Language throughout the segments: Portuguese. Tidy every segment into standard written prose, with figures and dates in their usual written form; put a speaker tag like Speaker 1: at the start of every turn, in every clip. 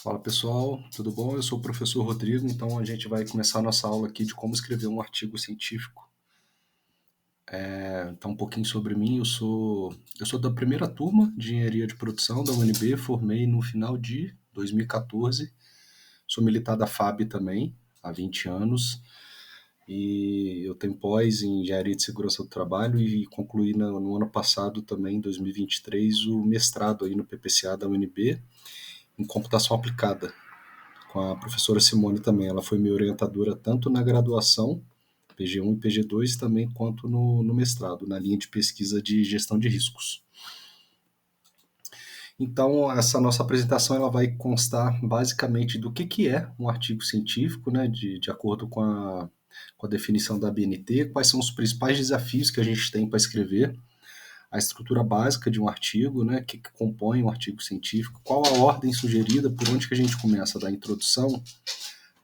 Speaker 1: Fala pessoal, tudo bom? Eu sou o professor Rodrigo, então a gente vai começar a nossa aula aqui de como escrever um artigo científico. Então, um pouquinho sobre mim, eu sou da primeira turma de engenharia de produção da UNB, formei no final de 2014, sou militar da FAB também, há 20 anos, e eu tenho pós em engenharia de segurança do trabalho e concluí no ano passado também, em 2023, o mestrado aí no PPCA da UNB em computação aplicada, com a professora Simone também. Ela foi minha orientadora tanto na graduação, PG1 e PG2, também quanto no mestrado, na linha de pesquisa de gestão de riscos. Então, essa nossa apresentação ela vai constar basicamente do que é um artigo científico, né, de acordo com a definição da BNT, quais são os principais desafios que a gente tem para escrever, a estrutura básica de um artigo, né, que compõe um artigo científico, qual a ordem sugerida, por onde que a gente começa, da introdução,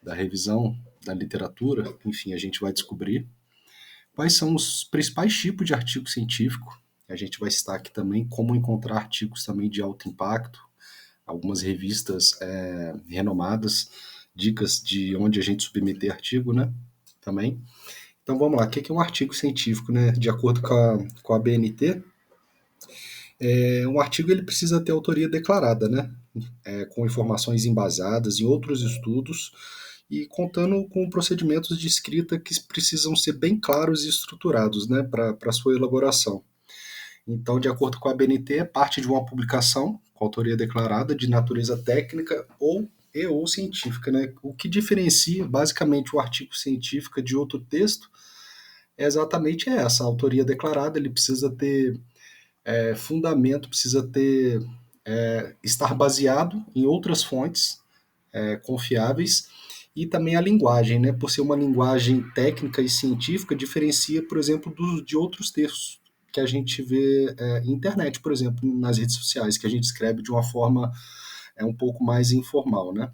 Speaker 1: da revisão da literatura, enfim, a gente vai descobrir quais são os principais tipos de artigo científico. A gente vai citar aqui também como encontrar artigos também de alto impacto, algumas revistas renomadas, dicas de onde a gente submeter artigo, né? Também. Então vamos lá, o que é um artigo científico, né? De acordo com a BNT, um artigo ele precisa ter autoria declarada, né? Com informações embasadas em outros estudos e contando com procedimentos de escrita que precisam ser bem claros e estruturados, né, para sua elaboração. Então, de acordo com a BNT, é parte de uma publicação com autoria declarada de natureza técnica ou científica, né? O que diferencia basicamente o artigo científico de outro texto é exatamente essa, a autoria declarada. Ele precisa ter fundamento, precisa ter estar baseado em outras fontes confiáveis, e também a linguagem, né? Por ser uma linguagem técnica e científica, diferencia, por exemplo, de outros textos que a gente vê em internet, por exemplo, nas redes sociais, que a gente escreve de uma forma um pouco mais informal, né?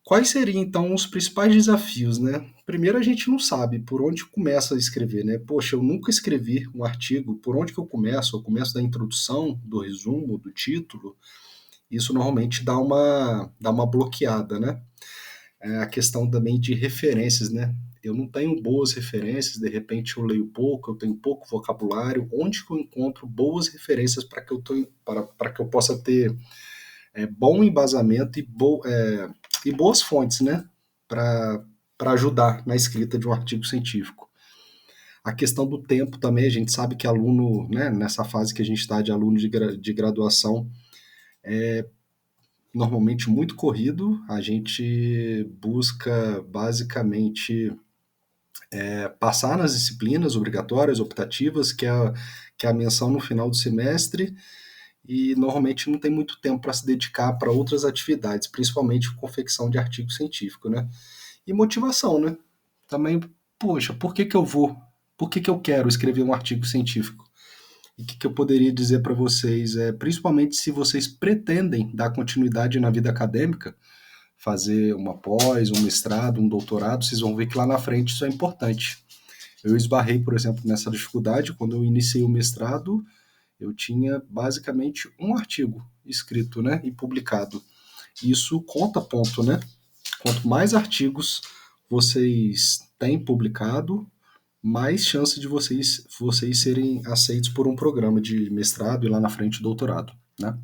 Speaker 1: Quais seriam, então, os principais desafios, né? Primeiro, a gente não sabe por onde começa a escrever, né? Poxa, eu nunca escrevi um artigo, por onde que eu começo? Eu começo da introdução, do resumo, do título? Isso normalmente dá uma bloqueada, né? A questão também de referências, né? Eu não tenho boas referências, de repente eu leio pouco, eu tenho pouco vocabulário. Onde que eu encontro boas referências para que eu possa ter bom embasamento e boas fontes, né? Para ajudar na escrita de um artigo científico. A questão do tempo também, a gente sabe que aluno, né, nessa fase que a gente está de aluno de graduação, normalmente muito corrido, a gente busca basicamente passar nas disciplinas obrigatórias, optativas, que é a menção no final do semestre, e normalmente não tem muito tempo para se dedicar para outras atividades, principalmente confecção de artigo científico, né? E motivação, né? Também, poxa, por que eu quero escrever um artigo científico? E o que eu poderia dizer para vocês? Principalmente se vocês pretendem dar continuidade na vida acadêmica, fazer uma pós, um mestrado, um doutorado, vocês vão ver que lá na frente isso é importante. Eu esbarrei, por exemplo, nessa dificuldade quando eu iniciei o mestrado. Eu tinha basicamente um artigo escrito, né, e publicado. Isso conta ponto, né? Quanto mais artigos vocês têm publicado, mais chance de vocês serem aceitos por um programa de mestrado e lá na frente doutorado, né?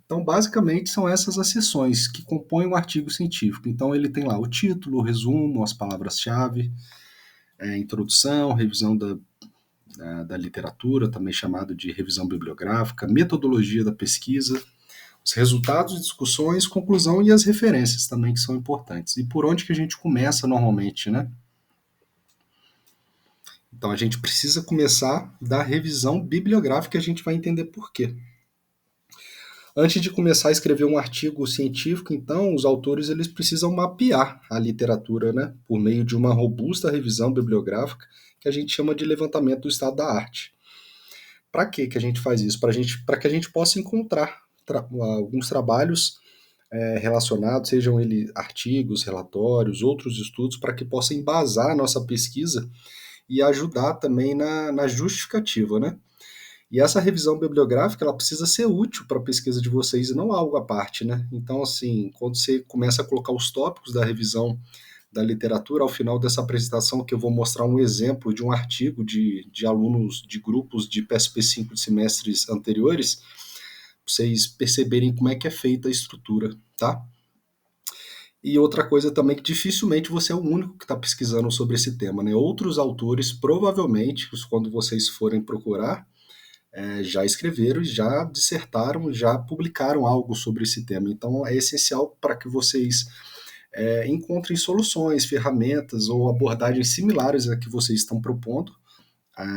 Speaker 1: Então, basicamente, são essas as seções que compõem um artigo científico. Então, ele tem lá o título, o resumo, as palavras-chave, introdução, revisão da literatura, também chamado de revisão bibliográfica, metodologia da pesquisa, os resultados, discussões, conclusão e as referências também que são importantes. E por onde que a gente começa normalmente, né? Então a gente precisa começar da revisão bibliográfica e a gente vai entender por quê. Antes de começar a escrever um artigo científico, então, os autores eles precisam mapear a literatura, né, por meio de uma robusta revisão bibliográfica que a gente chama de levantamento do estado da arte. Para que a gente faz isso? Para que a gente possa encontrar alguns trabalhos relacionados, sejam eles artigos, relatórios, outros estudos, para que possa embasar a nossa pesquisa e ajudar também na justificativa, né? E essa revisão bibliográfica, ela precisa ser útil para a pesquisa de vocês e não algo à parte, né? Então, assim, quando você começa a colocar os tópicos da revisão da literatura, ao final dessa apresentação, que eu vou mostrar um exemplo de um artigo de alunos de grupos de PSP 5 de semestres anteriores, pra vocês perceberem como é que é feita a estrutura, tá? E outra coisa também que dificilmente você é o único que está pesquisando sobre esse tema, né? Outros autores, provavelmente, quando vocês forem procurar, já escreveram, já dissertaram, já publicaram algo sobre esse tema. Então é essencial para que vocês encontrem soluções, ferramentas ou abordagens similares a que vocês estão propondo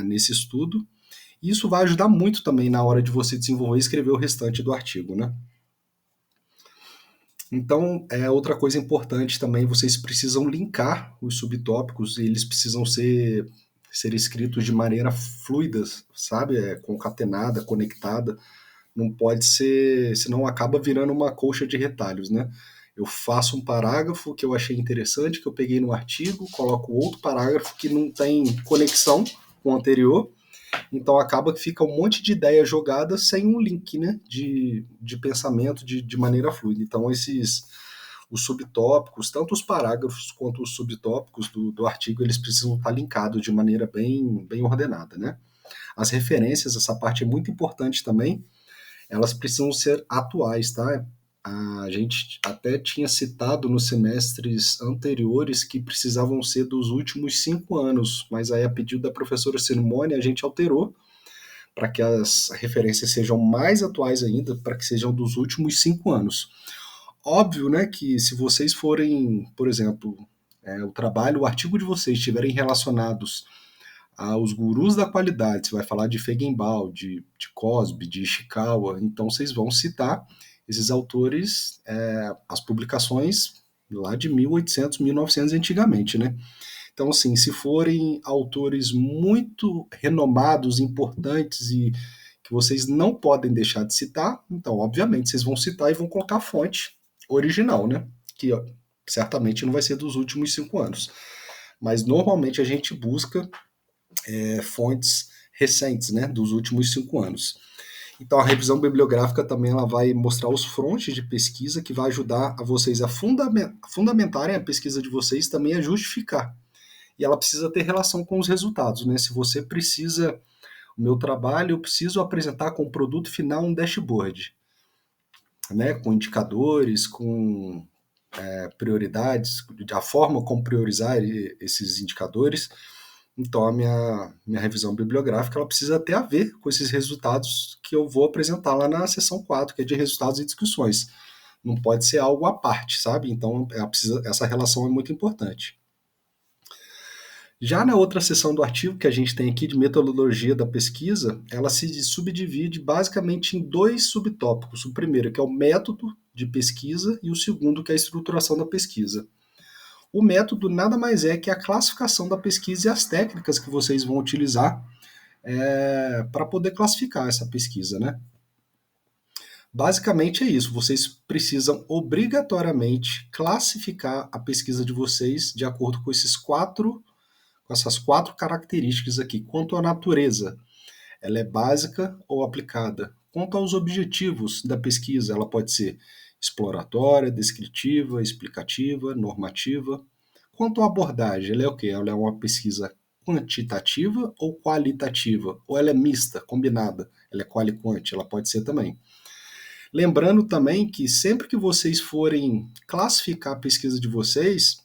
Speaker 1: nesse estudo. E isso vai ajudar muito também na hora de você desenvolver e escrever o restante do artigo, né? Então, outra coisa importante também, vocês precisam linkar os subtópicos e eles precisam ser escritos de maneira fluida, sabe? Concatenada, conectada. Não pode ser, senão acaba virando uma colcha de retalhos, né? Eu faço um parágrafo que eu achei interessante, que eu peguei no artigo, coloco outro parágrafo que não tem conexão com o anterior, então acaba que fica um monte de ideia jogada sem um link, né, de pensamento de maneira fluida. Então os subtópicos, tanto os parágrafos quanto os subtópicos do artigo, eles precisam estar linkados de maneira bem ordenada, né? As referências, essa parte é muito importante também, elas precisam ser atuais, tá? A gente até tinha citado nos semestres anteriores que precisavam ser dos últimos 5 anos, mas aí a pedido da professora Simone a gente alterou para que as referências sejam mais atuais ainda, para que sejam dos últimos 5 anos. Óbvio, né, que se vocês forem, por exemplo, o trabalho, o artigo de vocês estiverem relacionados aos gurus da qualidade, você vai falar de Feigenbaum, de Cosby, de Ishikawa, então vocês vão citar esses autores, as publicações lá de 1800, 1900 antigamente, né? Então, assim, se forem autores muito renomados, importantes e que vocês não podem deixar de citar, então, obviamente, vocês vão citar e vão colocar a fonte original, né? Que ó, certamente não vai ser dos últimos 5 anos. Mas normalmente a gente busca fontes recentes, né? Dos últimos 5 anos. Então, a revisão bibliográfica também ela vai mostrar os frontes de pesquisa que vai ajudar a vocês a fundamentarem a pesquisa de vocês, também a justificar. E ela precisa ter relação com os resultados, né? Se você precisa, o meu trabalho, eu preciso apresentar com o produto final um dashboard, né? Com indicadores, com prioridades, a forma como priorizar esses indicadores. Então, a minha revisão bibliográfica ela precisa ter a ver com esses resultados que eu vou apresentar lá na seção 4, que é de resultados e discussões. Não pode ser algo à parte, sabe? Então, essa relação é muito importante. Já na outra seção do artigo que a gente tem aqui de metodologia da pesquisa, ela se subdivide basicamente em dois subtópicos. O primeiro, que é o método de pesquisa, e o segundo, que é a estruturação da pesquisa. O método nada mais é que a classificação da pesquisa e as técnicas que vocês vão utilizar para poder classificar essa pesquisa, né? Basicamente é isso. Vocês precisam obrigatoriamente classificar a pesquisa de vocês de acordo com essas quatro características aqui. Quanto à natureza, ela é básica ou aplicada. Quanto aos objetivos da pesquisa, ela pode ser exploratória, descritiva, explicativa, normativa. Quanto à abordagem, ela é o quê? Ela é uma pesquisa quantitativa ou qualitativa? Ou ela é mista, combinada? Ela é quali-quant, ela pode ser também. Lembrando também que sempre que vocês forem classificar a pesquisa de vocês,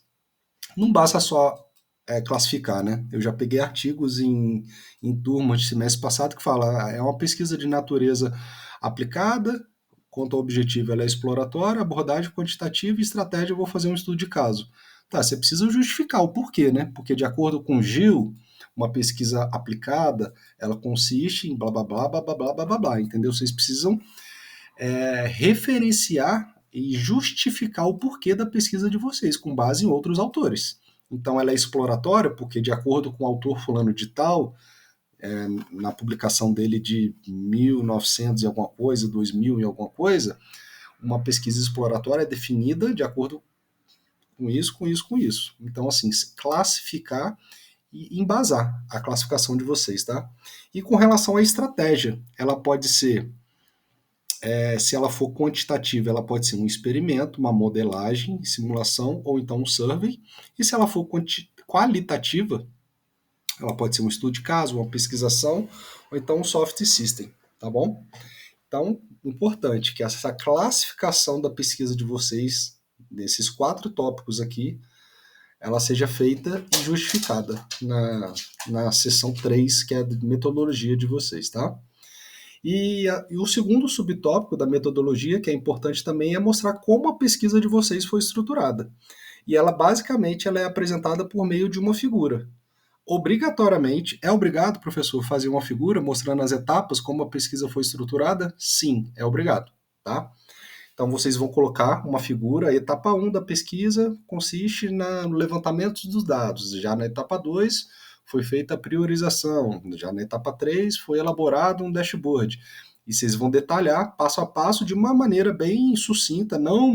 Speaker 1: não basta só classificar, né? Eu já peguei artigos em turmas de semestre passado que fala é uma pesquisa de natureza aplicada, quanto ao objetivo ela é exploratória, abordagem quantitativa e estratégia eu vou fazer um estudo de caso. Tá, você precisa justificar o porquê, né? Porque de acordo com o Gil, uma pesquisa aplicada, ela consiste em blá blá blá blá blá blá blá blá, blá, entendeu? Vocês precisam referenciar e justificar o porquê da pesquisa de vocês, com base em outros autores. Então ela é exploratória, porque de acordo com o autor fulano de tal, na publicação dele de 1900 e alguma coisa, 2000 e alguma coisa, uma pesquisa exploratória é definida de acordo com isso, com isso, com isso. Então, assim, classificar e embasar a classificação de vocês, tá? E com relação à estratégia, ela pode ser, se ela for quantitativa, ela pode ser um experimento, uma modelagem, simulação ou então um survey. E se ela for qualitativa, ela pode ser um estudo de caso, uma pesquisação ou então um soft system, tá bom? Então, importante que essa classificação da pesquisa de vocês, desses 4 tópicos aqui, ela seja feita e justificada na seção 3, que é a metodologia de vocês, tá? E o segundo subtópico da metodologia, que é importante também, é mostrar como a pesquisa de vocês foi estruturada. E ela, basicamente, ela é apresentada por meio de uma figura. Obrigatoriamente, é obrigado, professor, fazer uma figura mostrando as etapas, como a pesquisa foi estruturada? Sim, é obrigado, tá? Então, vocês vão colocar uma figura. A etapa 1 da pesquisa consiste no levantamento dos dados. Já na etapa 2, foi feita a priorização. Já na etapa 3, foi elaborado um dashboard. E vocês vão detalhar passo a passo de uma maneira bem sucinta, não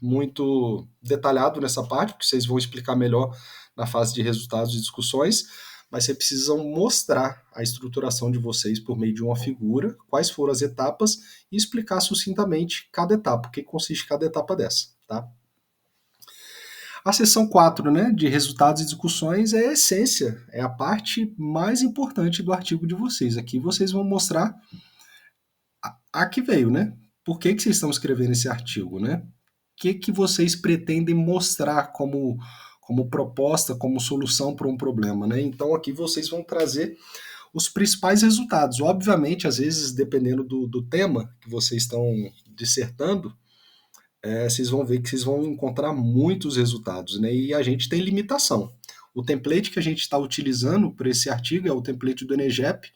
Speaker 1: muito detalhado nessa parte, porque vocês vão explicar melhor na fase de resultados e discussões, mas vocês precisam mostrar a estruturação de vocês por meio de uma figura, quais foram as etapas, e explicar sucintamente cada etapa, o que consiste cada etapa dessa, tá? A seção 4, né, de resultados e discussões é a essência, é a parte mais importante do artigo de vocês. Aqui vocês vão mostrar a que veio, né? Por que vocês estão escrevendo esse artigo, né? Que vocês pretendem mostrar como proposta, como solução para um problema, né? Então aqui vocês vão trazer os principais resultados. Obviamente, às vezes, dependendo do tema que vocês estão dissertando, vocês vão ver que vocês vão encontrar muitos resultados, né? E a gente tem limitação. O template que a gente está utilizando para esse artigo é o template do Enegep,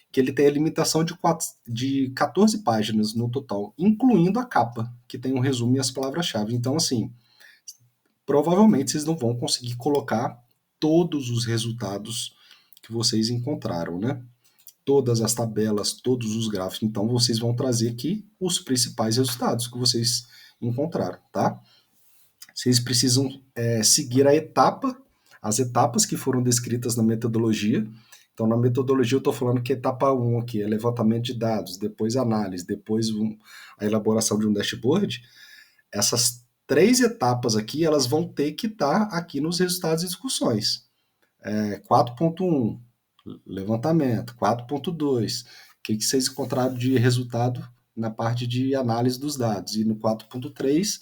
Speaker 1: que ele tem a limitação de 14 páginas no total, incluindo a capa, que tem um resumo e as palavras-chave. Então, assim, provavelmente vocês não vão conseguir colocar todos os resultados que vocês encontraram, né? Todas as tabelas, todos os gráficos. Então, vocês vão trazer aqui os principais resultados que vocês encontraram, tá? Vocês precisam seguir as etapas que foram descritas na metodologia. Então, na metodologia, eu estou falando que etapa 1 aqui é levantamento de dados, depois análise, depois a elaboração de um dashboard. Essas 3 etapas aqui, elas vão ter que estar aqui nos resultados e discussões. 4.1, levantamento. 4.2, o que vocês encontraram de resultado na parte de análise dos dados. E no 4.3,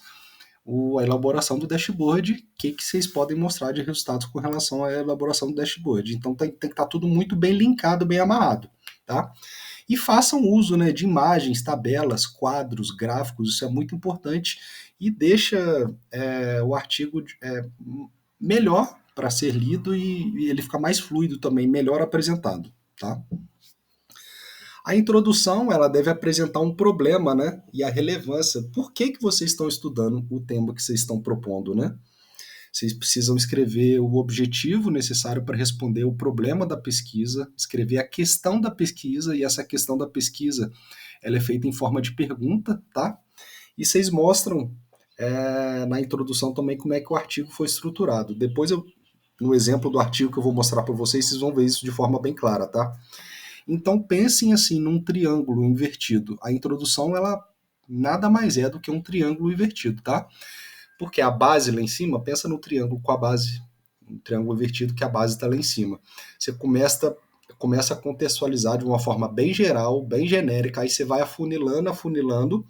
Speaker 1: a elaboração do dashboard, o que vocês podem mostrar de resultados com relação à elaboração do dashboard. Então tem que estar tudo muito bem linkado, bem amarrado, tá? E façam uso, né, de imagens, tabelas, quadros, gráficos, isso é muito importante e deixa o artigo melhor para ser lido e ele fica mais fluido também, melhor apresentado, tá? A introdução, ela deve apresentar um problema, né, e a relevância. Por que vocês estão estudando o tema que vocês estão propondo, né? Vocês precisam escrever o objetivo necessário para responder o problema da pesquisa, escrever a questão da pesquisa, e essa questão da pesquisa, ela é feita em forma de pergunta, tá? E vocês mostram na introdução também como é que o artigo foi estruturado. Depois, no exemplo do artigo que eu vou mostrar para vocês, vocês vão ver isso de forma bem clara, tá? Então pensem assim num triângulo invertido. A introdução, ela nada mais é do que um triângulo invertido, tá? Porque a base lá em cima, pensa no triângulo com a base, um triângulo invertido que a base está lá em cima. Você começa a contextualizar de uma forma bem geral, bem genérica, aí você vai afunilando,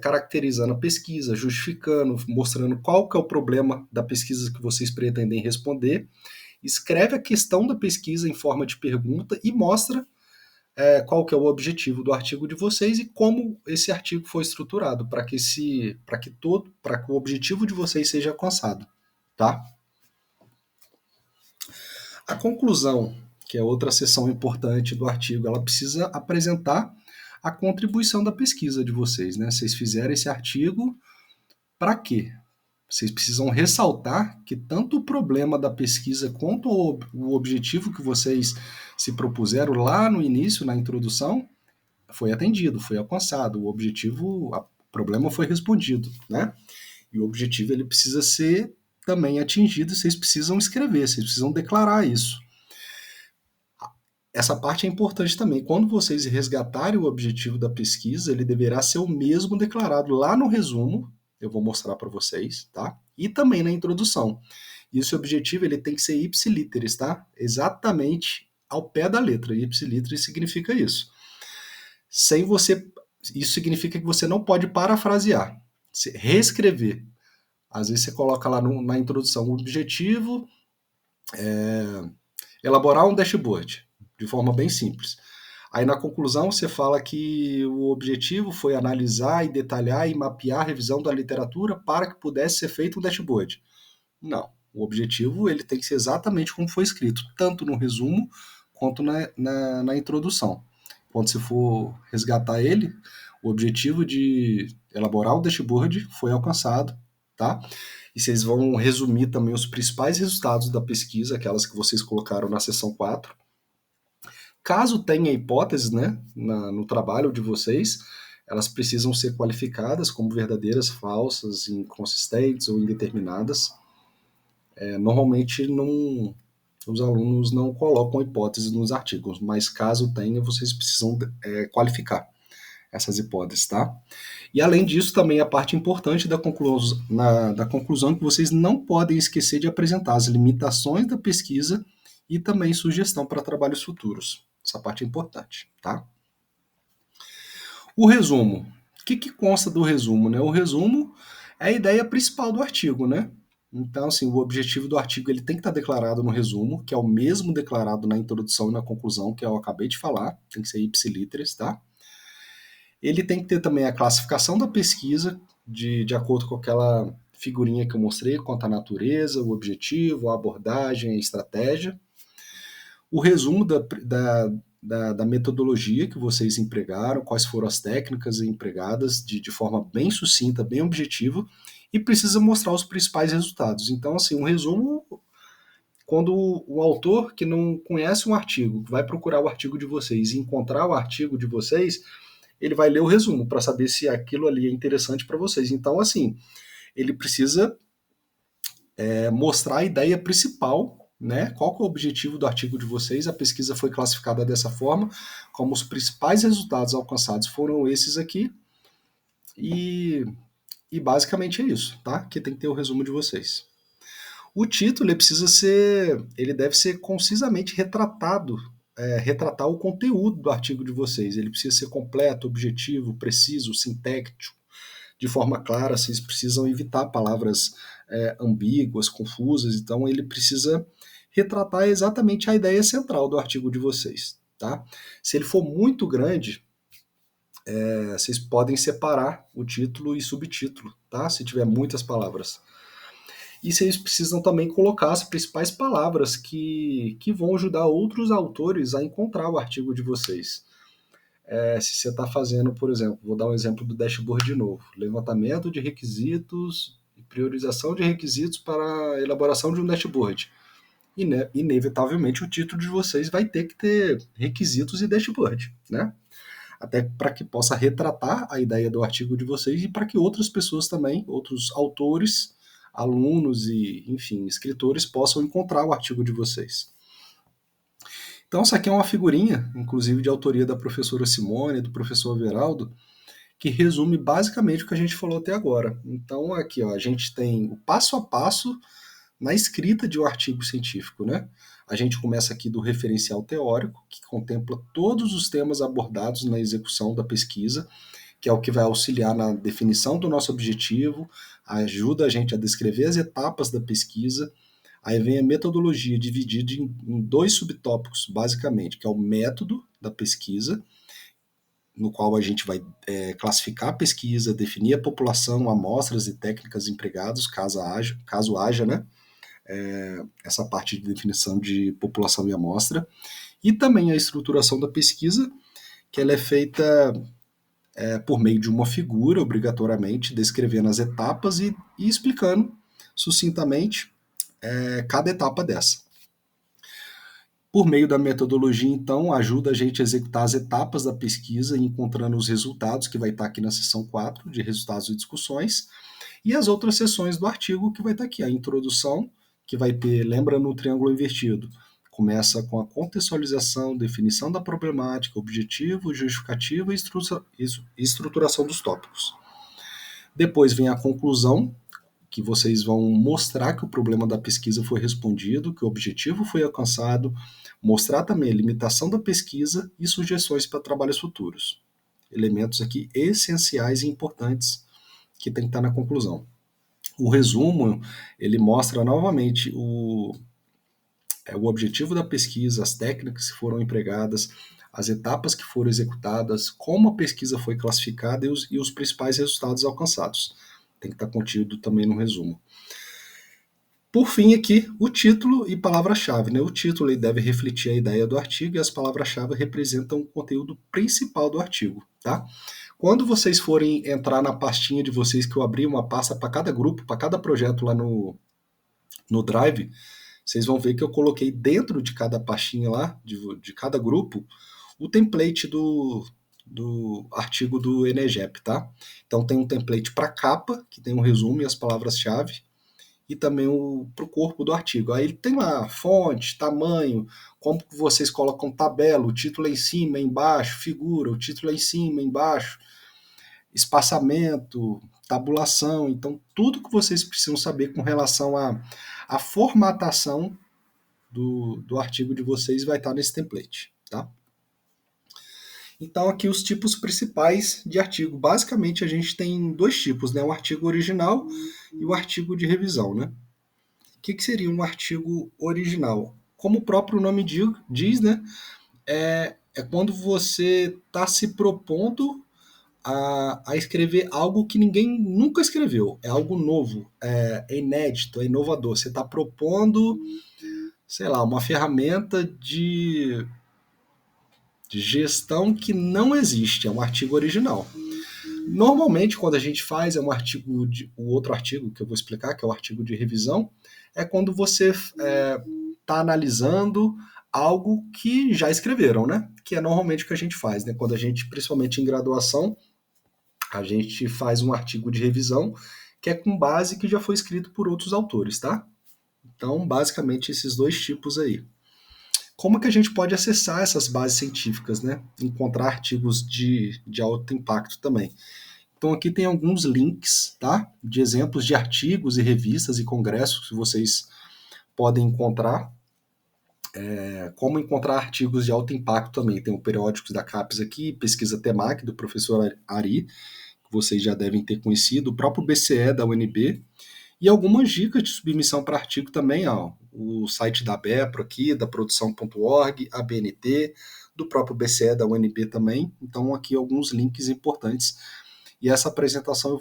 Speaker 1: caracterizando a pesquisa, justificando, mostrando qual que é o problema da pesquisa que vocês pretendem responder, escreve a questão da pesquisa em forma de pergunta e mostra qual que é o objetivo do artigo de vocês e como esse artigo foi estruturado para que o objetivo de vocês seja alcançado, tá? A conclusão, que é outra seção importante do artigo, ela precisa apresentar a contribuição da pesquisa de vocês, né? Vocês fizeram esse artigo para quê? Vocês precisam ressaltar que tanto o problema da pesquisa quanto o objetivo que vocês se propuseram lá no início, na introdução, foi atendido, foi alcançado. O problema foi respondido, né? E o objetivo ele precisa ser também atingido, vocês precisam escrever, vocês precisam declarar isso. Essa parte é importante também. Quando vocês resgatarem o objetivo da pesquisa, ele deverá ser o mesmo declarado lá no resumo, eu vou mostrar para vocês, tá? E também na introdução. E esse objetivo ele tem que ser ipsiliteris, tá? Exatamente ao pé da letra. Ipsiliteris significa isso. Sem você, isso significa que você não pode parafrasear, reescrever. Às vezes você coloca lá na introdução o objetivo, elaborar um dashboard, de forma bem simples. Aí na conclusão você fala que o objetivo foi analisar e detalhar e mapear a revisão da literatura para que pudesse ser feito um dashboard. Não. O objetivo ele tem que ser exatamente como foi escrito, tanto no resumo quanto na introdução. Quando você for resgatar ele, o objetivo de elaborar o dashboard foi alcançado, tá? E vocês vão resumir também os principais resultados da pesquisa, aquelas que vocês colocaram na seção 4. Caso tenha hipóteses, né, no trabalho de vocês, elas precisam ser qualificadas como verdadeiras, falsas, inconsistentes ou indeterminadas. Normalmente os alunos não colocam hipóteses nos artigos, mas caso tenha, vocês precisam qualificar essas hipóteses, tá? E além disso, também a parte importante da conclusão que vocês não podem esquecer de apresentar as limitações da pesquisa e também sugestão para trabalhos futuros. Essa parte é importante, tá? O resumo. O que consta do resumo, né? O resumo é a ideia principal do artigo, né? Então, assim, o objetivo do artigo ele tem que estar declarado no resumo, que é o mesmo declarado na introdução e na conclusão, que eu acabei de falar, tem que ser ipsiliteris, tá? Ele tem que ter também a classificação da pesquisa, de acordo com aquela figurinha que eu mostrei, quanto à natureza, o objetivo, a abordagem, a estratégia. O resumo da metodologia que vocês empregaram, quais foram as técnicas empregadas de forma bem sucinta, bem objetiva, e precisa mostrar os principais resultados. Então, assim, um resumo, quando o autor que não conhece um artigo, vai procurar o artigo de vocês e encontrar o artigo de vocês, ele vai ler o resumo para saber se aquilo ali é interessante para vocês. Então, assim, ele precisa mostrar a ideia principal, né? Qual que é o objetivo do artigo de vocês? A pesquisa foi classificada dessa forma, como os principais resultados alcançados foram esses aqui, e basicamente é isso, tá? Que tem que ter o resumo de vocês. O título ele deve ser concisamente retratado, retratar o conteúdo do artigo de vocês. Ele precisa ser completo, objetivo, preciso, sintético, de forma clara. Vocês precisam evitar palavras ambíguas, confusas. Então ele precisa retratar exatamente a ideia central do artigo de vocês, tá? Se ele for muito grande, vocês podem separar o título e subtítulo, tá? Se tiver muitas palavras. E vocês precisam também colocar as principais palavras que vão ajudar outros autores a encontrar o artigo de vocês. Se você está fazendo, por exemplo, vou dar um exemplo do dashboard de novo: levantamento de requisitos e priorização de requisitos para a elaboração de um dashboard. Inevitavelmente o título de vocês vai ter que ter requisitos e dashboard, né? Até para que possa retratar a ideia do artigo de vocês e para que outras pessoas também, outros autores, alunos e, enfim, escritores possam encontrar o artigo de vocês. Então, essa aqui é uma figurinha, inclusive de autoria da professora Simone e do professor Everaldo, que resume basicamente o que a gente falou até agora. Então, aqui ó, a gente tem o passo a passo na escrita de um artigo científico, né? A gente começa aqui do referencial teórico, que contempla todos os temas abordados na execução da pesquisa, que é o que vai auxiliar na definição do nosso objetivo, ajuda a gente a descrever as etapas da pesquisa. Aí vem a metodologia, dividida em dois subtópicos, basicamente, que é o método da pesquisa, no qual a gente vai classificar a pesquisa, definir a população, amostras e técnicas empregadas, caso haja, né? Essa parte de definição de população e amostra, e também a estruturação da pesquisa, que ela é feita por meio de uma figura, obrigatoriamente, descrevendo as etapas e explicando sucintamente cada etapa dessa. Por meio da metodologia, então, ajuda a gente a executar as etapas da pesquisa, encontrando os resultados, que vai estar aqui na seção 4, de resultados e discussões. e as outras seções do artigo que vai estar aqui, a introdução, que vai ter, lembra no triângulo invertido, começa com a contextualização, definição da problemática, objetivo, justificativa e estruturação dos tópicos. Depois vem a conclusão, que vocês vão mostrar que o problema da pesquisa foi respondido, que o objetivo foi alcançado, mostrar também a limitação da pesquisa e sugestões para trabalhos futuros. Elementos aqui essenciais e importantes que tem que estar na conclusão. O resumo, ele mostra novamente o objetivo da pesquisa, as técnicas que foram empregadas, as etapas que foram executadas, como a pesquisa foi classificada e os principais resultados alcançados. Tem que estar contido também no resumo. Por fim, aqui, o título e palavra-chave. Né? O título ele deve refletir a ideia do artigo e as palavras-chave representam o conteúdo principal do artigo. Tá? Quando vocês forem entrar na pastinha de vocês, que eu abri uma pasta para cada grupo, para cada projeto lá no Drive, vocês vão ver que eu coloquei dentro de cada pastinha lá, de cada grupo, o template do artigo do Enegep, tá? Então tem um template para capa, que tem um resumo e as palavras-chave, e também para o corpo do artigo. Aí tem lá fonte, tamanho, como vocês colocam tabela, o título é em cima, é embaixo, figura, o título é em cima, é embaixo, espaçamento, tabulação. Então, tudo que vocês precisam saber com relação à formatação do artigo de vocês vai estar nesse template, tá? Então, aqui os tipos principais de artigo. Basicamente, a gente tem dois tipos, né? O artigo original e o artigo de revisão, né? O que seria um artigo original? Como o próprio nome diz, né? É quando você está se propondo a escrever algo que ninguém nunca escreveu. É algo novo, é inédito, é inovador. Você está propondo, sei lá, uma ferramenta de gestão que não existe, é um artigo original. Normalmente, quando a gente faz, o outro artigo que eu vou explicar, que é o artigo de revisão, é quando você está analisando algo que já escreveram, né? Que é normalmente o que a gente faz, né? Quando a gente, principalmente em graduação, a gente faz um artigo de revisão que é com base que já foi escrito por outros autores, tá? Então, basicamente, esses dois tipos aí. Como que a gente pode acessar essas bases científicas, né? Encontrar artigos de alto impacto também. Então aqui tem alguns links, tá? De exemplos de artigos e revistas e congressos que vocês podem encontrar. Como encontrar artigos de alto impacto também. Tem o Periódicos da CAPES aqui, Pesquisa Temac, do professor Ari, que vocês já devem ter conhecido, o próprio BCE da UNB, e algumas dicas de submissão para artigo também, ó, o site da BEPRO aqui, da produção.org, a BNT, do próprio BCE da UNB também. Então aqui alguns links importantes. E essa apresentação eu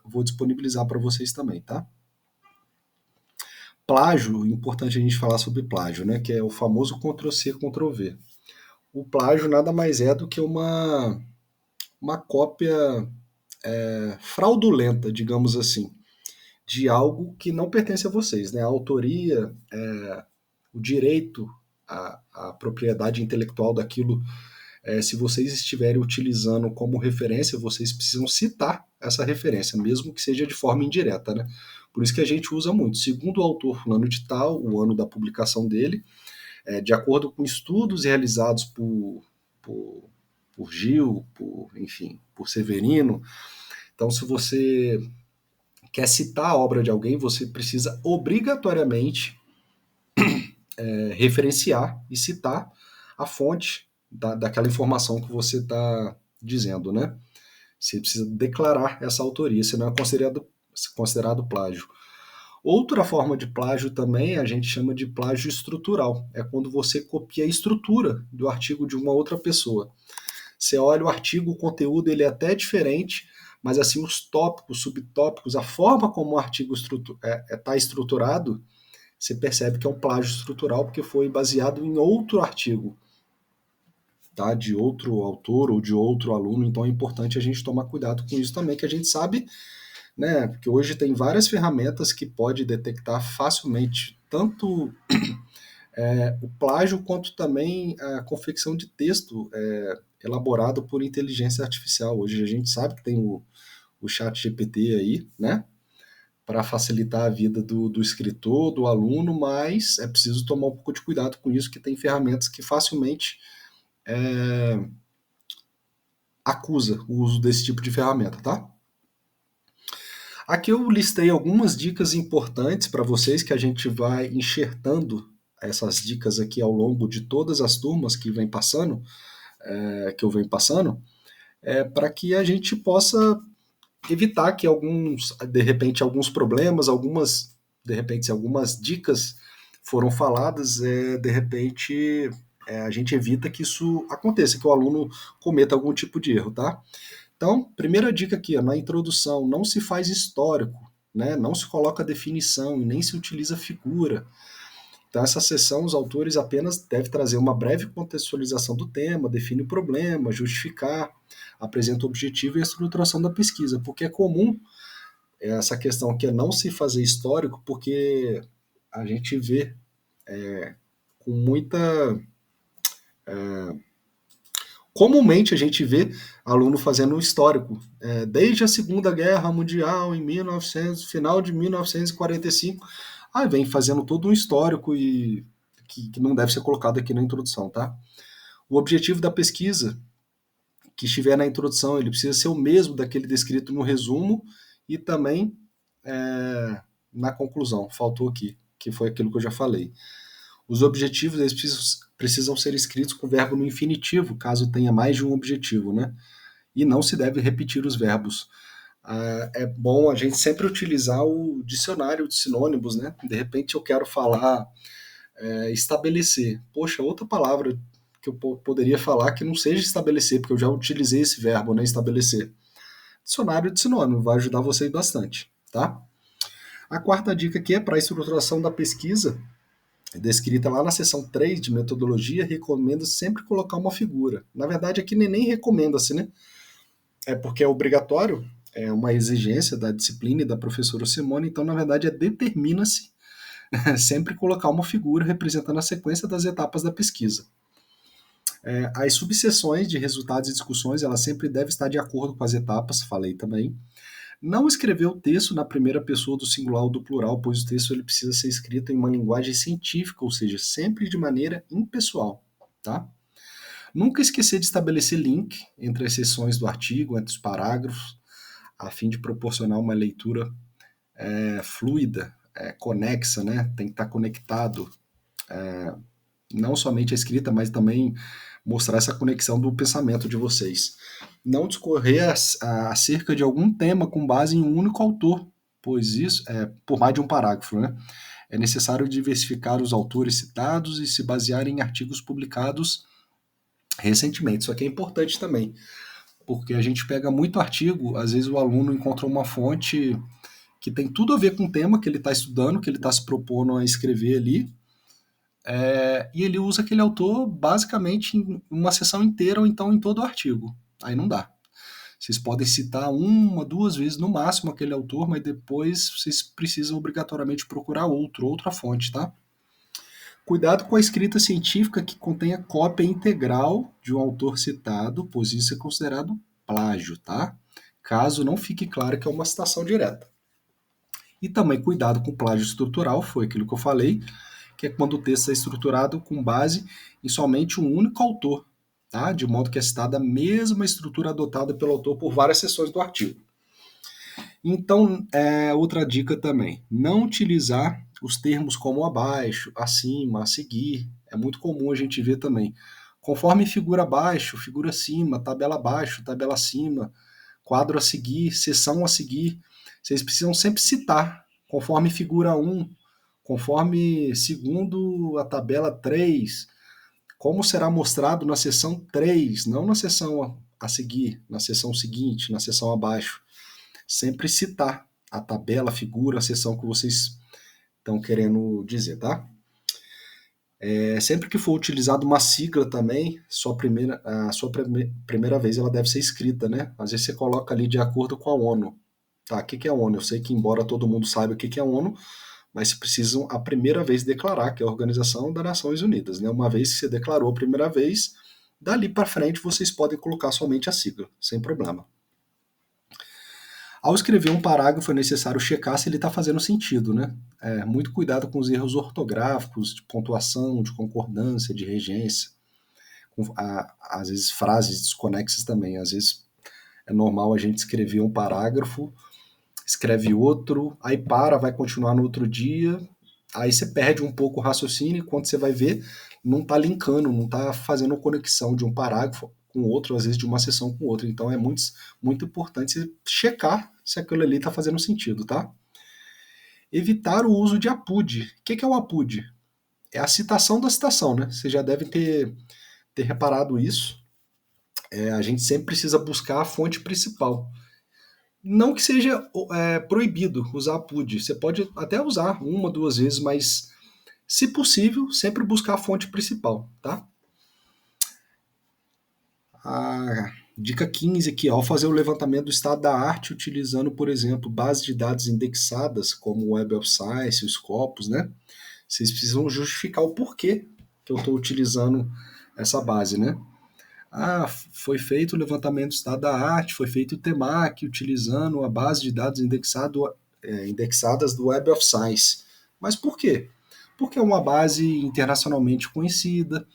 Speaker 1: vou disponibilizar para vocês também, tá? Plágio, importante a gente falar sobre plágio, né? Que é o famoso Ctrl+C, Ctrl+V. O plágio nada mais é do que uma cópia fraudulenta, digamos assim, de algo que não pertence a vocês, né? A autoria, o direito, a propriedade intelectual daquilo, se vocês estiverem utilizando como referência, vocês precisam citar essa referência, mesmo que seja de forma indireta, né? Por isso que a gente usa muito. Segundo o autor fulano de tal, o ano da publicação dele, de acordo com estudos realizados por, por Gil, enfim, por Severino. Então, se você quer citar a obra de alguém, você precisa obrigatoriamente referenciar e citar a fonte daquela informação que você está dizendo, né? Você precisa declarar essa autoria, senão é considerado plágio. Outra forma de plágio também a gente chama de plágio estrutural. É quando você copia a estrutura do artigo de uma outra pessoa. Você olha o artigo, o conteúdo ele é até diferente, mas assim os tópicos, subtópicos, a forma como o artigo está estruturado, você percebe que é um plágio estrutural porque foi baseado em outro artigo, tá? De outro autor ou de outro aluno. Então é importante a gente tomar cuidado com isso também, que a gente sabe, né? Porque hoje tem várias ferramentas que pode detectar facilmente tanto o plágio quanto também a confecção de texto elaborado por inteligência artificial. Hoje a gente sabe que tem o chat GPT aí, né? para facilitar a vida do escritor, do aluno, mas é preciso tomar um pouco de cuidado com isso, que tem ferramentas que facilmente acusa o uso desse tipo de ferramenta, tá? Aqui eu listei algumas dicas importantes para vocês que a gente vai enxertando essas dicas aqui ao longo de todas as turmas que vem passando, que eu venho passando, para que a gente possa evitar que de repente, alguns problemas, de repente, se algumas dicas foram faladas, de repente, a gente evita que isso aconteça, que o aluno cometa algum tipo de erro, tá? Então, primeira dica aqui, ó, na introdução, não se faz histórico, né? Não se coloca definição e nem se utiliza figura. Então, essa sessão, os autores apenas devem trazer uma breve contextualização do tema, define o problema, justificar, apresenta o objetivo e a estruturação da pesquisa, porque é comum essa questão aqui é não se fazer histórico, porque a gente vê com muita. Comumente a gente vê aluno fazendo um histórico, desde a Segunda Guerra Mundial, em 1900, final de 1945, aí vem fazendo todo um histórico e que não deve ser colocado aqui na introdução, tá? O objetivo da pesquisa que estiver na introdução, ele precisa ser o mesmo daquele descrito no resumo e também na conclusão. Faltou aqui, que foi aquilo que eu já falei. Os objetivos eles precisam ser escritos com o verbo no infinitivo, caso tenha mais de um objetivo, né? E não se deve repetir os verbos. É bom a gente sempre utilizar o dicionário de sinônimos, né? De repente eu quero falar estabelecer. Poxa, outra palavra que eu poderia falar que não seja estabelecer, porque eu já utilizei esse verbo, né? Estabelecer. Dicionário de sinônimo vai ajudar vocês bastante, tá? A quarta dica aqui é para a estruturação da pesquisa, descrita lá na seção 3 de metodologia, recomenda sempre colocar uma figura. Na verdade, aqui nem recomenda-se, né? É porque é obrigatório, é uma exigência da disciplina e da professora Simone, então, na verdade, determina-se sempre colocar uma figura representando a sequência das etapas da pesquisa. As subseções de resultados e discussões, elas sempre devem estar de acordo com as etapas, falei também. Não escrever o texto na primeira pessoa do singular ou do plural, pois o texto ele precisa ser escrito em uma linguagem científica, ou seja, sempre de maneira impessoal, tá? Nunca esquecer de estabelecer link entre as seções do artigo, entre os parágrafos, a fim de proporcionar uma leitura fluida, conexa, né? Tem que estar conectado, não somente a escrita, mas também mostrar essa conexão do pensamento de vocês. Não discorrer acerca de algum tema com base em um único autor, pois isso por mais de um parágrafo, né? É necessário diversificar os autores citados e se basear em artigos publicados recentemente. Isso aqui é importante também, porque a gente pega muito artigo, às vezes o aluno encontra uma fonte que tem tudo a ver com o tema que ele está estudando, que ele está se propondo a escrever ali, e ele usa aquele autor basicamente em uma sessão inteira ou então em todo o artigo. Aí não dá. Vocês podem citar uma, duas vezes no máximo aquele autor, mas depois vocês precisam obrigatoriamente procurar outra fonte, tá? Cuidado com a escrita científica que contenha cópia integral de um autor citado, pois isso é considerado plágio, tá? Caso não fique claro que é uma citação direta. E também cuidado com plágio estrutural, foi aquilo que eu falei, que é quando o texto é estruturado com base em somente um único autor, tá? De modo que é citada a mesma estrutura adotada pelo autor por várias seções do artigo. Então, outra dica também, não utilizar os termos como abaixo, acima, a seguir. É muito comum a gente ver também. Conforme figura abaixo, figura acima, tabela abaixo, tabela acima, quadro a seguir, seção a seguir. Vocês precisam sempre citar, conforme figura 1, conforme segundo a tabela 3, como será mostrado na seção 3, não na seção a seguir, na seção seguinte, na seção abaixo. Sempre citar a tabela, a figura, a seção que vocês estão querendo dizer, tá? Sempre que for utilizado uma sigla também, a sua primeira vez ela deve ser escrita, né? Às vezes você coloca ali de acordo com a ONU. Tá, o que é a ONU? Eu sei que embora todo mundo saiba o que é a ONU, mas precisam a primeira vez declarar que é a Organização das Nações Unidas, né? Uma vez que você declarou a primeira vez, dali para frente vocês podem colocar somente a sigla, sem problema. Ao escrever um parágrafo é necessário checar se ele está fazendo sentido, né? Muito cuidado com os erros ortográficos, de pontuação, de concordância, de regência, às vezes frases desconexas também. Às vezes é normal a gente escrever um parágrafo, escreve outro, aí para, vai continuar no outro dia, aí você perde um pouco o raciocínio e quando você vai ver, não está linkando, não está fazendo conexão de um parágrafo com outro, às vezes de uma sessão com outra. Então é muito importante você checar se aquilo ali está fazendo sentido, tá? Evitar o uso de APUD. O que é o APUD? É a citação da citação, né? Você já deve ter reparado isso. A gente sempre precisa buscar a fonte principal. Não que seja proibido usar APUD. Você pode até usar uma, duas vezes, mas se possível, sempre buscar a fonte principal, tá? A dica 15 aqui, ao fazer o levantamento do estado da arte, utilizando, por exemplo, bases de dados indexadas, como o Web of Science, os Scopus, né? Vocês precisam justificar o porquê que eu estou utilizando essa base, né? Foi feito o levantamento do estado da arte, foi feito o TEMAC utilizando a base de dados indexadas do Web of Science. Mas por quê? Porque é uma base internacionalmente conhecida.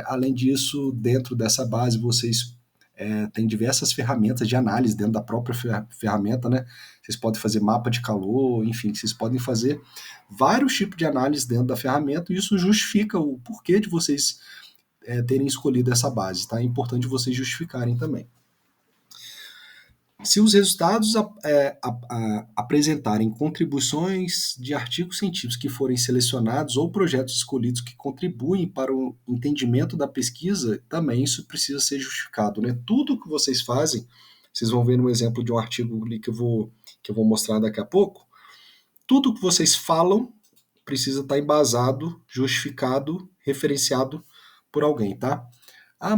Speaker 1: Além disso, dentro dessa base, vocês têm diversas ferramentas de análise dentro da própria ferramenta, né? Vocês podem fazer mapa de calor, enfim, vocês podem fazer vários tipos de análise dentro da ferramenta e isso justifica o porquê de vocês terem escolhido essa base, tá? É importante vocês justificarem também. Se os resultados apresentarem contribuições de artigos científicos que forem selecionados ou projetos escolhidos que contribuem para o entendimento da pesquisa, também isso precisa ser justificado, né? Tudo que vocês fazem, vocês vão ver no exemplo de um artigo ali que eu vou mostrar daqui a pouco, tudo que vocês falam precisa estar embasado, justificado, referenciado por alguém, tá?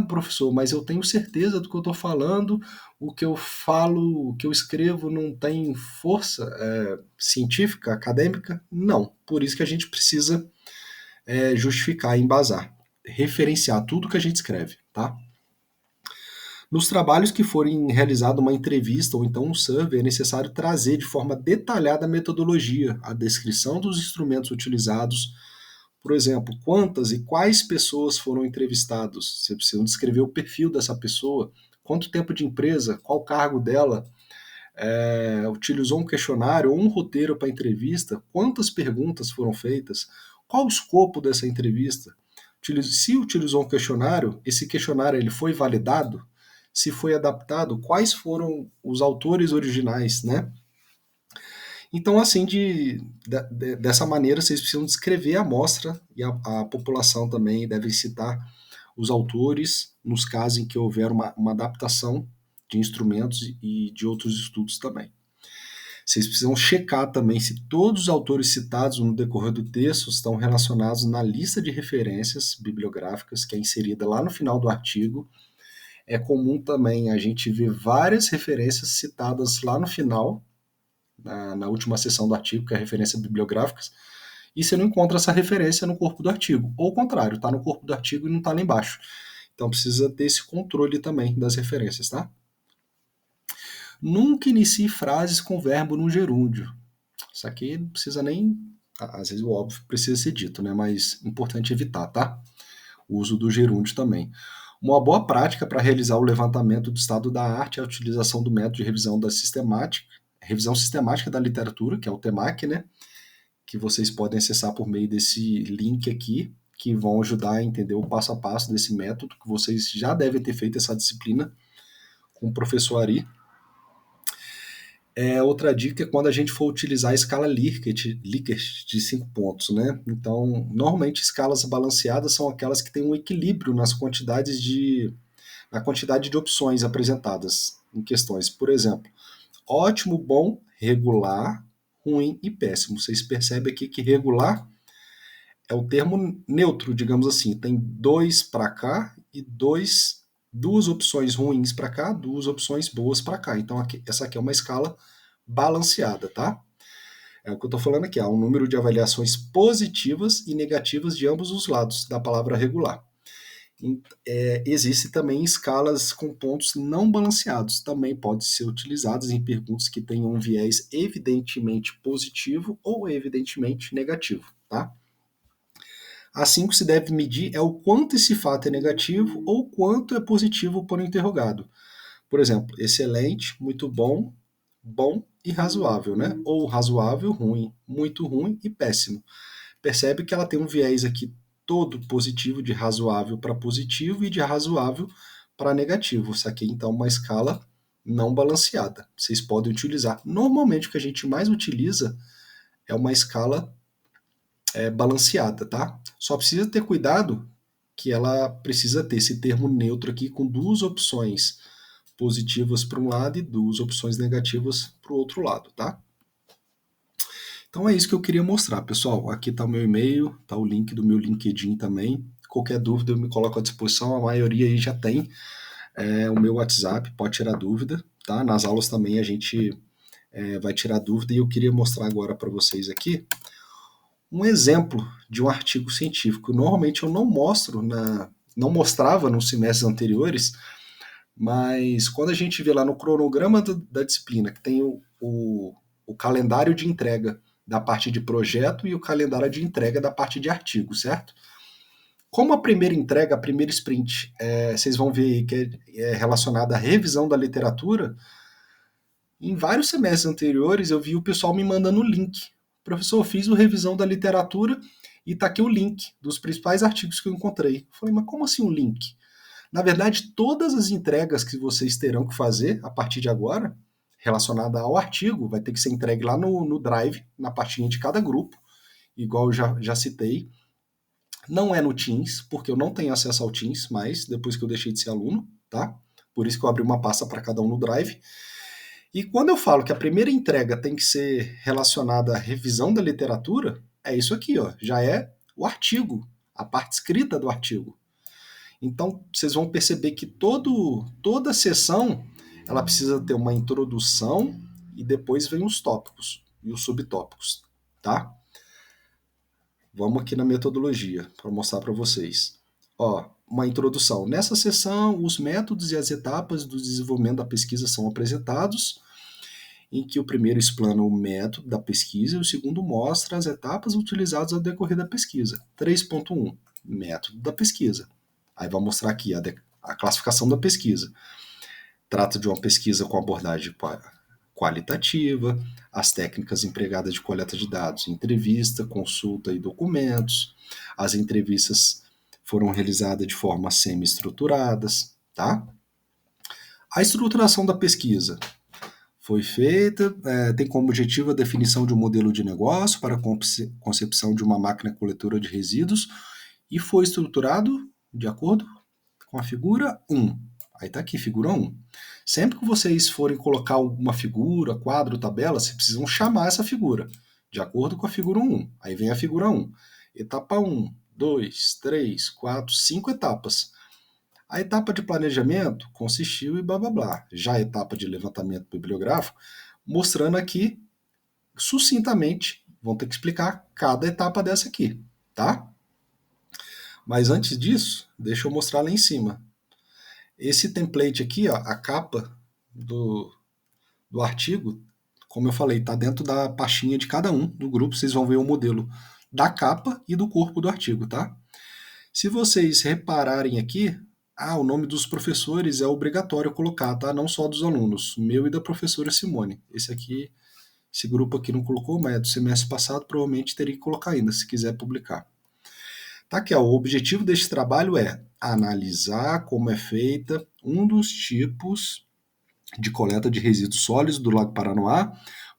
Speaker 1: Professor, mas eu tenho certeza do que eu estou falando, o que eu falo, o que eu escrevo não tem força científica, acadêmica? Não. Por isso que a gente precisa justificar, embasar, referenciar tudo que a gente escreve, tá? Nos trabalhos que forem realizada uma entrevista ou então um survey, é necessário trazer de forma detalhada a metodologia, a descrição dos instrumentos utilizados, por exemplo, quantas e quais pessoas foram entrevistados. Você precisa descrever o perfil dessa pessoa, quanto tempo de empresa, qual o cargo dela, utilizou um questionário ou um roteiro para a entrevista, quantas perguntas foram feitas, qual o escopo dessa entrevista. Se utilizou um questionário, esse questionário ele foi validado? Se foi adaptado, quais foram os autores originais, né? Então, assim, dessa maneira, vocês precisam descrever a amostra e a população também deve citar os autores nos casos em que houver uma adaptação de instrumentos e de outros estudos também. Vocês precisam checar também se todos os autores citados no decorrer do texto estão relacionados na lista de referências bibliográficas que é inserida lá no final do artigo. É comum também a gente ver várias referências citadas lá no final, na última seção do artigo, que é a referência bibliográficas, e você não encontra essa referência no corpo do artigo. Ou o contrário, está no corpo do artigo e não está lá embaixo. Então precisa ter esse controle também das referências, tá? Nunca inicie frases com verbo no gerúndio. Isso aqui não precisa nem... Às vezes o óbvio precisa ser dito, né? Mas importante evitar, tá? O uso do gerúndio também. Uma boa prática para realizar o levantamento do estado da arte é a utilização do método de revisão sistemática da literatura, que é o TEMAC, né? Que vocês podem acessar por meio desse link aqui, que vão ajudar a entender o passo a passo desse método, que vocês já devem ter feito essa disciplina com o professor Ari. Outra dica é quando a gente for utilizar a escala Likert de 5 pontos, né? Então, normalmente escalas balanceadas são aquelas que têm um equilíbrio na quantidade de opções apresentadas em questões. Por exemplo, ótimo, bom, regular, ruim e péssimo. Vocês percebem aqui que regular é o termo neutro, digamos assim. Tem 2 para cá e duas opções ruins para cá, duas opções boas para cá. Então, essa aqui é uma escala balanceada, tá? É o que eu estou falando aqui. Há um número de avaliações positivas e negativas de ambos os lados da palavra regular. Existe também escalas com pontos não balanceados, também podem ser utilizadas em perguntas que tenham um viés evidentemente positivo ou evidentemente negativo, tá? Assim, o que se deve medir é o quanto esse fato é negativo ou quanto é positivo por interrogado. Por exemplo, excelente, muito bom, bom e razoável, né? Ou razoável, ruim, muito ruim e péssimo. Percebe que ela tem um viés aqui todo positivo, de razoável para positivo e de razoável para negativo. Isso aqui então uma escala não balanceada. Vocês podem utilizar. Normalmente o que a gente mais utiliza é uma escala balanceada, tá? Só precisa ter cuidado que ela precisa ter esse termo neutro aqui com duas opções positivas para um lado e duas opções negativas para o outro lado, tá? Então é isso que eu queria mostrar, pessoal. Aqui está o meu e-mail, está o link do meu LinkedIn também. Qualquer dúvida eu me coloco à disposição, a maioria aí já tem o meu WhatsApp, pode tirar dúvida, tá? Nas aulas também a gente vai tirar dúvida e eu queria mostrar agora para vocês aqui um exemplo de um artigo científico. Normalmente eu não mostro, não mostrava nos semestres anteriores, mas quando a gente vê lá no cronograma da disciplina, que tem o calendário de entrega da parte de projeto e o calendário de entrega da parte de artigo, certo? Como a primeira entrega, a primeira sprint, vocês vão ver aí que é relacionada à revisão da literatura, em vários semestres anteriores eu vi o pessoal me mandando o link. Professor, eu fiz a revisão da literatura e tá aqui o link dos principais artigos que eu encontrei. Eu falei, mas como assim um link? Na verdade, todas as entregas que vocês terão que fazer a partir de agora, relacionada ao artigo, vai ter que ser entregue lá no Drive, na pastinha de cada grupo, igual eu já citei. Não é no Teams, porque eu não tenho acesso ao Teams mais, depois que eu deixei de ser aluno, tá? Por isso que eu abri uma pasta para cada um no Drive. E quando eu falo que a primeira entrega tem que ser relacionada à revisão da literatura, é isso aqui, ó. Já é o artigo, a parte escrita do artigo. Então, vocês vão perceber que toda sessão ela precisa ter uma introdução e depois vem os tópicos e os subtópicos, tá? Vamos aqui na metodologia para mostrar para vocês. Ó, uma introdução. Nessa sessão, os métodos e as etapas do desenvolvimento da pesquisa são apresentados, em que o primeiro explana o método da pesquisa e o segundo mostra as etapas utilizadas ao decorrer da pesquisa. 3.1, método da pesquisa. Aí vai mostrar aqui a classificação da pesquisa. Trata de uma pesquisa com abordagem qualitativa, as técnicas empregadas de coleta de dados, entrevista, consulta e documentos. As entrevistas foram realizadas de forma semi-estruturadas, tá? A estruturação da pesquisa foi feita, tem como objetivo a definição de um modelo de negócio para a concepção de uma máquina coletora de resíduos e foi estruturado de acordo com a figura 1. Aí está aqui, figura 1. Sempre que vocês forem colocar uma figura, quadro, tabela, vocês precisam chamar essa figura, de acordo com a figura 1. Aí vem a figura 1. Etapa 1, 2, 3, 4, 5 etapas. A etapa de planejamento consistiu em blá blá blá. Já a etapa de levantamento bibliográfico, mostrando aqui sucintamente, vão ter que explicar cada etapa dessa aqui, tá? Mas antes disso, deixa eu mostrar lá em cima. Esse template aqui, ó, a capa do artigo, como eu falei, está dentro da pastinha de cada um do grupo. Vocês vão ver o modelo da capa e do corpo do artigo, tá? Se vocês repararem aqui, o nome dos professores é obrigatório colocar, tá? Não só dos alunos, meu e da professora Simone. Esse grupo aqui não colocou, mas é do semestre passado, provavelmente teria que colocar ainda, se quiser publicar. Tá aqui, ó, o objetivo deste trabalho é analisar como é feita um dos tipos de coleta de resíduos sólidos do Lago Paranoá,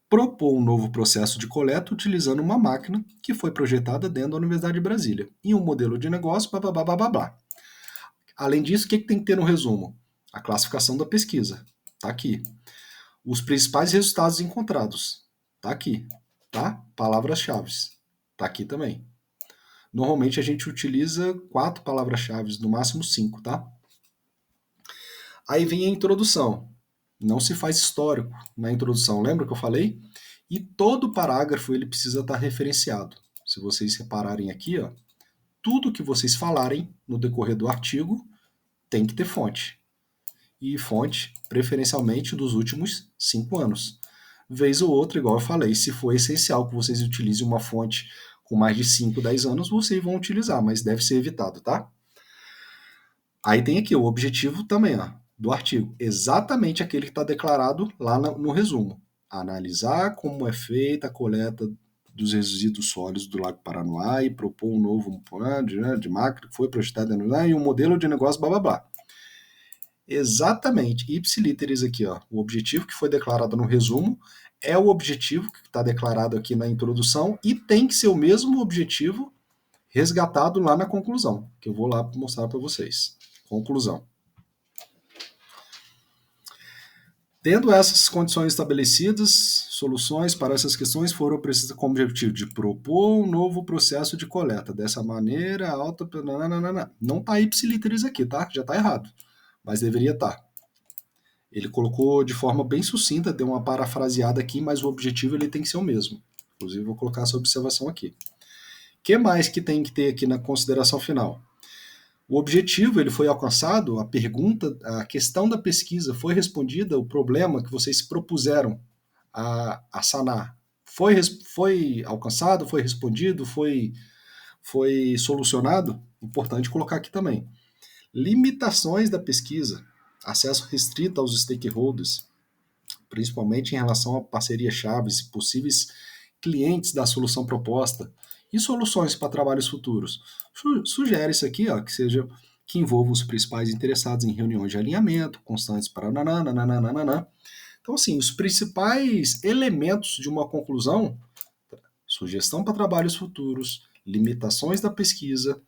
Speaker 1: propor um novo processo de coleta utilizando uma máquina que foi projetada dentro da Universidade de Brasília e um modelo de negócio, blá, blá, blá, blá, blá, blá. Além disso, o que tem que ter no resumo? A classificação da pesquisa, tá aqui. Os principais resultados encontrados, tá aqui, tá? Palavras-chave, tá aqui também. Normalmente a gente utiliza 4 palavras-chave, no máximo 5, tá? Aí vem a introdução. Não se faz histórico na introdução, lembra que eu falei? E todo parágrafo ele precisa estar referenciado. Se vocês repararem aqui, ó, tudo que vocês falarem no decorrer do artigo tem que ter fonte. E fonte, preferencialmente, dos últimos 5 anos. Vez ou outra, igual eu falei, se for essencial que vocês utilizem uma fonte com mais de 5, 10 anos, vocês vão utilizar, mas deve ser evitado, tá? Aí tem aqui o objetivo também, ó, do artigo, exatamente aquele que está declarado lá no resumo. Analisar como é feita a coleta dos resíduos sólidos do Lago Paranoá e propor um novo plano de máquina que foi projetado e um modelo de negócio, blá blá blá. Exatamente, ipsiliteris aqui, ó, o objetivo que foi declarado no resumo é o objetivo que está declarado aqui na introdução e tem que ser o mesmo objetivo resgatado lá na conclusão, que eu vou lá mostrar para vocês. Conclusão. Tendo essas condições estabelecidas, soluções para essas questões foram precisas com o objetivo de propor um novo processo de coleta. Dessa maneira, a alta... Não está ipsiliteris aqui, tá? Já está errado, mas deveria estar. Ele colocou de forma bem sucinta, deu uma parafraseada aqui, mas o objetivo ele tem que ser o mesmo. Inclusive, vou colocar essa observação aqui. O que mais que tem que ter aqui na consideração final? O objetivo ele foi alcançado, a pergunta, a questão da pesquisa foi respondida, o problema que vocês se propuseram a sanar foi alcançado, foi respondido, foi solucionado? Importante colocar aqui também. Limitações da pesquisa, acesso restrito aos stakeholders, principalmente em relação a parcerias chaves e possíveis clientes da solução proposta e soluções para trabalhos futuros. Sugere isso aqui, ó, que envolva os principais interessados em reuniões de alinhamento, constantes para nananana. Então, assim, os principais elementos de uma conclusão, sugestão para trabalhos futuros, limitações da pesquisa,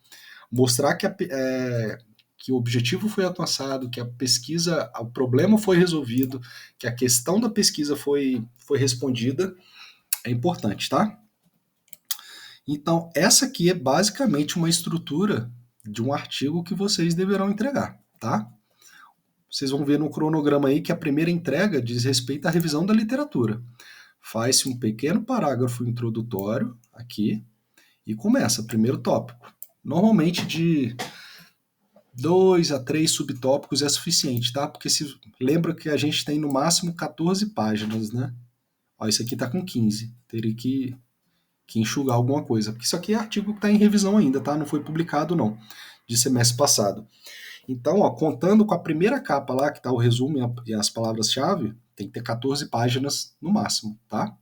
Speaker 1: mostrar que o objetivo foi alcançado, que a pesquisa, o problema foi resolvido, que a questão da pesquisa foi respondida, é importante, tá? Então, essa aqui é basicamente uma estrutura de um artigo que vocês deverão entregar, tá? Vocês vão ver no cronograma aí que a primeira entrega diz respeito à revisão da literatura. Faz-se um pequeno parágrafo introdutório aqui e começa, primeiro tópico. Normalmente de 2 a 3 subtópicos é suficiente, tá? Porque lembra que a gente tem no máximo 14 páginas, né? Ó, esse aqui tá com 15. Teria que enxugar alguma coisa. Porque isso aqui é artigo que está em revisão ainda, tá? Não foi publicado, não, de semestre passado. Então, ó, contando com a primeira capa lá, que tá o resumo e as palavras-chave, tem que ter 14 páginas no máximo, tá?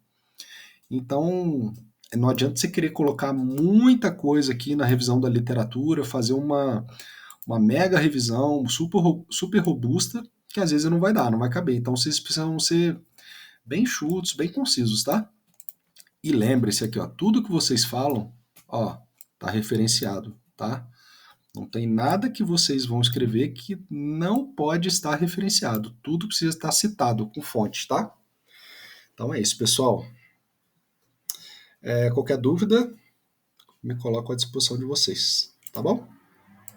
Speaker 1: Então, não adianta você querer colocar muita coisa aqui na revisão da literatura, fazer uma mega revisão super robusta, que às vezes não vai dar, não vai caber. Então, vocês precisam ser bem chutos, bem concisos, tá? E lembre-se aqui, ó, tudo que vocês falam, ó, tá referenciado, tá? Não tem nada que vocês vão escrever que não pode estar referenciado. Tudo precisa estar citado com fonte, tá? Então é isso, pessoal. Qualquer dúvida, me coloco à disposição de vocês, tá bom?